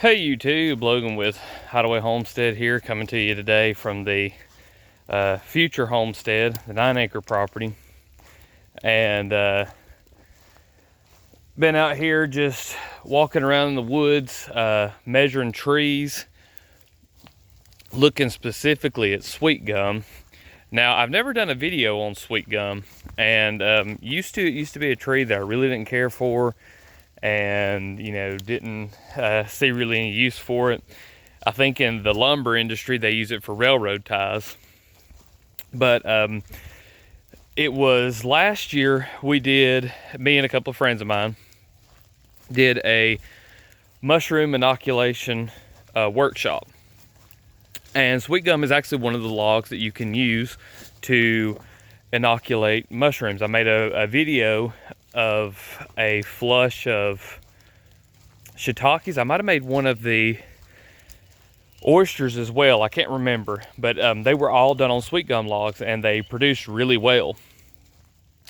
Hey YouTube, Logan with Hideaway Homestead here, coming to you today from the future homestead, the 9-acre property. And been out here just walking around in the woods, measuring trees, looking specifically at sweet gum. Now, I've never done a video on sweet gum, and it used to be a tree that I really didn't care for, and didn't see really any use for it. I think in the lumber industry they use it for railroad ties. But it was last year me and a couple of friends of mine did a mushroom inoculation workshop. And sweet gum is actually one of the logs that you can use to inoculate mushrooms. I made a video of a flush of shiitakes. I might have made one of the oysters as well, I can't remember, but they were all done on sweet gum logs and they produced really well.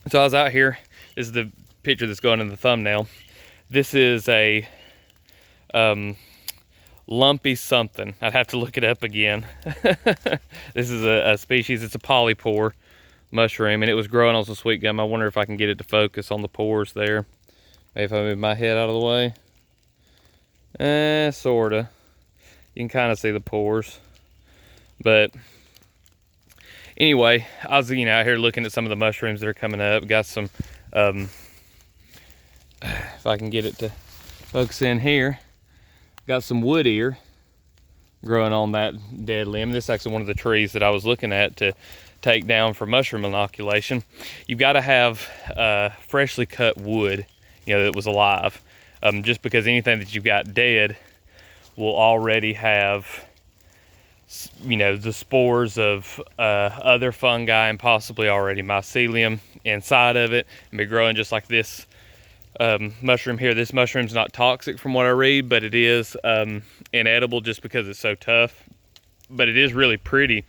So I was out here. This is the picture that's going in the thumbnail. This is a lumpy something. I'd have to look it up again. This is a species, it's a polypore mushroom, and it was growing on some sweet gum. I wonder if I can get it to focus on the pores there. Maybe if I move my head out of the way. Sorta. You can kind of see the pores. But anyway, I was out here looking at some of the mushrooms that are coming up. Got some, if I can get it to focus in here, got some wood ear growing on that dead limb. This is actually one of the trees that I was looking at to take down for mushroom inoculation. You've got to have freshly cut wood, that was alive, just because anything that you've got dead will already have, the spores of other fungi and possibly already mycelium inside of it, and be growing just like this mushroom here. This mushroom's not toxic from what I read, but it is inedible just because it's so tough. But it is really pretty.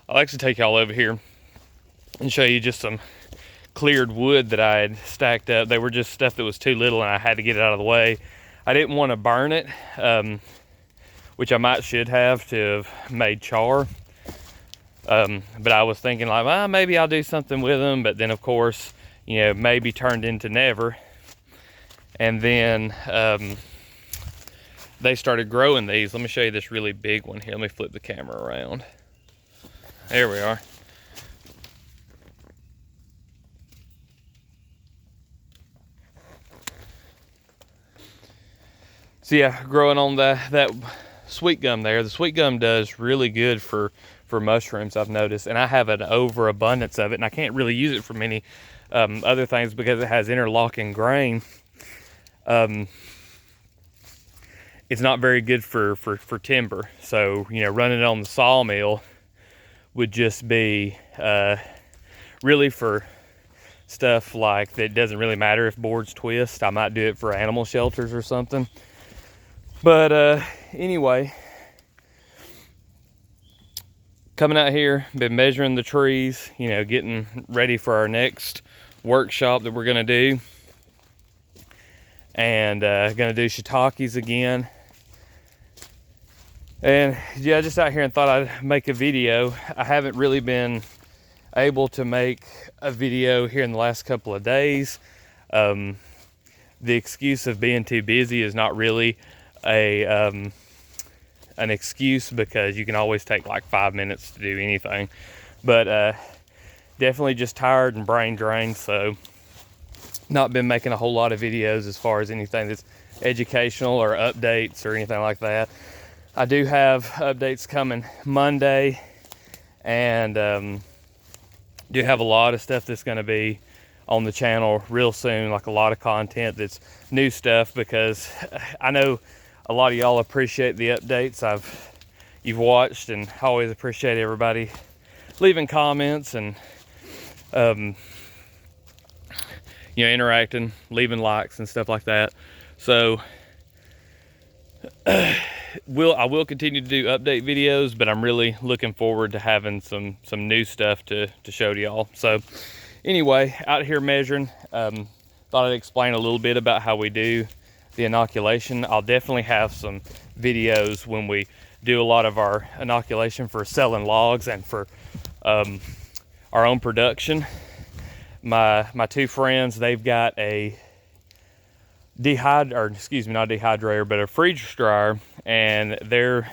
I'd like to take y'all over here and show you just some cleared wood that I had stacked up. They were just stuff that was too little and I had to get it out of the way. I didn't want to burn it, which I should have to have made char. But I was thinking like, well, maybe I'll do something with them. But then of course, maybe turned into never. And then they started growing these. Let me show you this really big one here. Let me flip the camera around. There we are. So yeah, growing on that sweet gum there. The sweet gum does really good for mushrooms, I've noticed. And I have an overabundance of it, and I can't really use it for many other things because it has interlocking grain. It's not very good for timber. So, running it on the sawmill would just be really for stuff like that. Doesn't really matter if boards twist. I might do it for animal shelters or something. But anyway, coming out here, been measuring the trees, getting ready for our next workshop that we're gonna do. And gonna do shiitakes again. And yeah, just out here and thought I'd make a video. I haven't really been able to make a video here in the last couple of days. The excuse of being too busy is not really an excuse, because you can always take like 5 minutes to do anything. But definitely just tired and brain drained, so not been making a whole lot of videos as far as anything that's educational or updates or anything like that. I do have updates coming Monday, and do have a lot of stuff that's going to be on the channel real soon, like a lot of content that's new stuff, because I know a lot of y'all appreciate the updates you've watched, and I always appreciate everybody leaving comments and interacting, leaving likes and stuff like that. So I will continue to do update videos, but I'm really looking forward to having some new stuff to show to y'all. So anyway, out here measuring, thought I'd explain a little bit about how we do the inoculation. I'll definitely have some videos when we do a lot of our inoculation for selling logs and for our own production. My two friends, they've got a not dehydrator, but a freeze dryer, and they're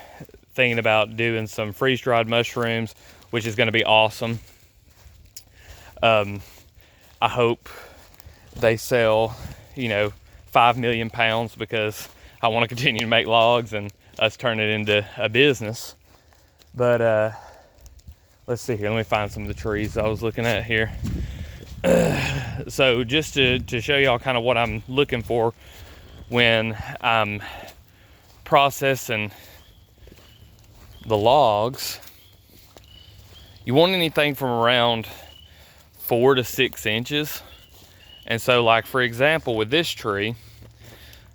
thinking about doing some freeze dried mushrooms, which is going to be awesome. I hope they sell, 5 million pounds, because I want to continue to make logs and us turn it into a business. But let's see here. Let me find some of the trees I was looking at here. So just to show y'all kind of what I'm looking for when I'm processing the logs, you want anything from around 4 to 6 inches. And so, like, for example, with this tree,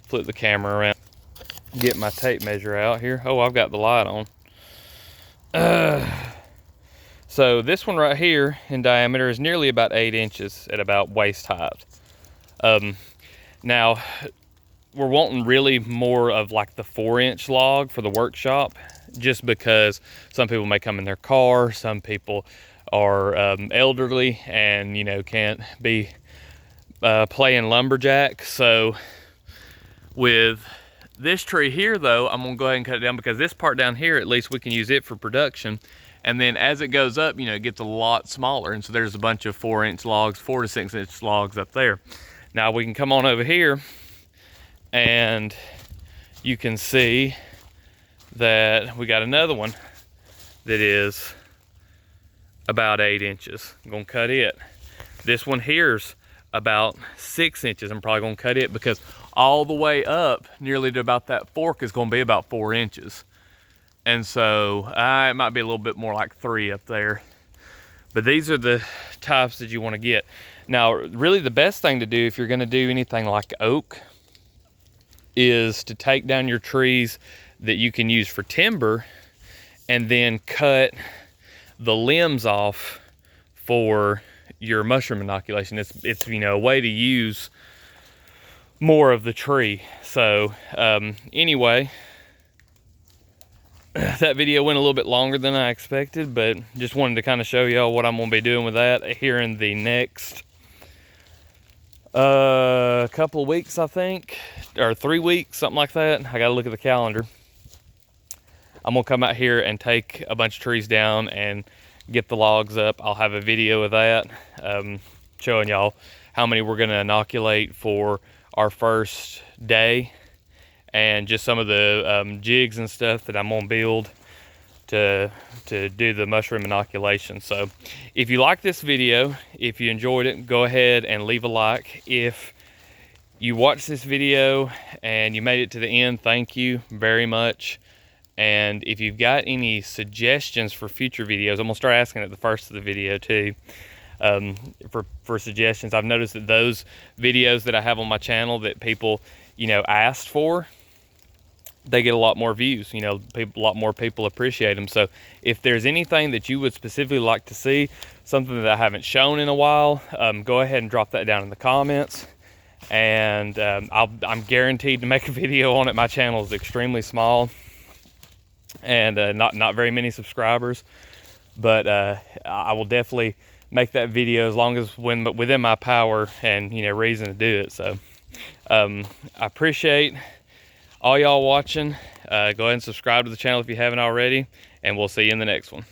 flip the camera around, get my tape measure out here. Oh, I've got the light on. So this one right here in diameter is nearly about 8 inches at about waist height. Now, we're wanting really more of like the 4-inch log for the workshop, just because some people may come in their car, some people are elderly and, can't be playing lumberjack. So with this tree here, though, I'm gonna go ahead and cut it down, because this part down here, at least we can use it for production. And then as it goes up, it gets a lot smaller. And so there's a bunch of 4-inch logs, 4 to 6 inch logs up there. Now we can come on over here and you can see that we got another one that is about 8 inches. I'm gonna cut it. This one here's about 6 inches. I'm probably gonna cut it, because all the way up nearly to about that fork is gonna be about 4 inches. And so it might be a little bit more like 3 up there. But these are the types that you want to get. Now, really the best thing to do if you're going to do anything like oak is to take down your trees that you can use for timber and then cut the limbs off for your mushroom inoculation. It's a way to use more of the tree. So anyway, that video went a little bit longer than I expected, but just wanted to kind of show y'all what I'm going to be doing with that here in the next couple of weeks, I think, or 3 weeks, something like that. I got to look at the calendar. I'm going to come out here and take a bunch of trees down and get the logs up. I'll have a video of that, showing y'all how many we're going to inoculate for our first day, and just some of the jigs and stuff that I'm gonna build to do the mushroom inoculation. So if you like this video, if you enjoyed it, go ahead and leave a like. If you watched this video and you made it to the end, thank you very much. And if you've got any suggestions for future videos, I'm gonna start asking at the first of the video too, for suggestions. I've noticed that those videos that I have on my channel that people asked for, they get a lot more views. A lot more people appreciate them. So if there's anything that you would specifically like to see, something that I haven't shown in a while, go ahead and drop that down in the comments, and I'm guaranteed to make a video on it. My channel is extremely small and not very many subscribers, but I will definitely make that video as long as within my power and reason to do it. So I appreciate all y'all watching. Go ahead and subscribe to the channel if you haven't already, and we'll see you in the next one.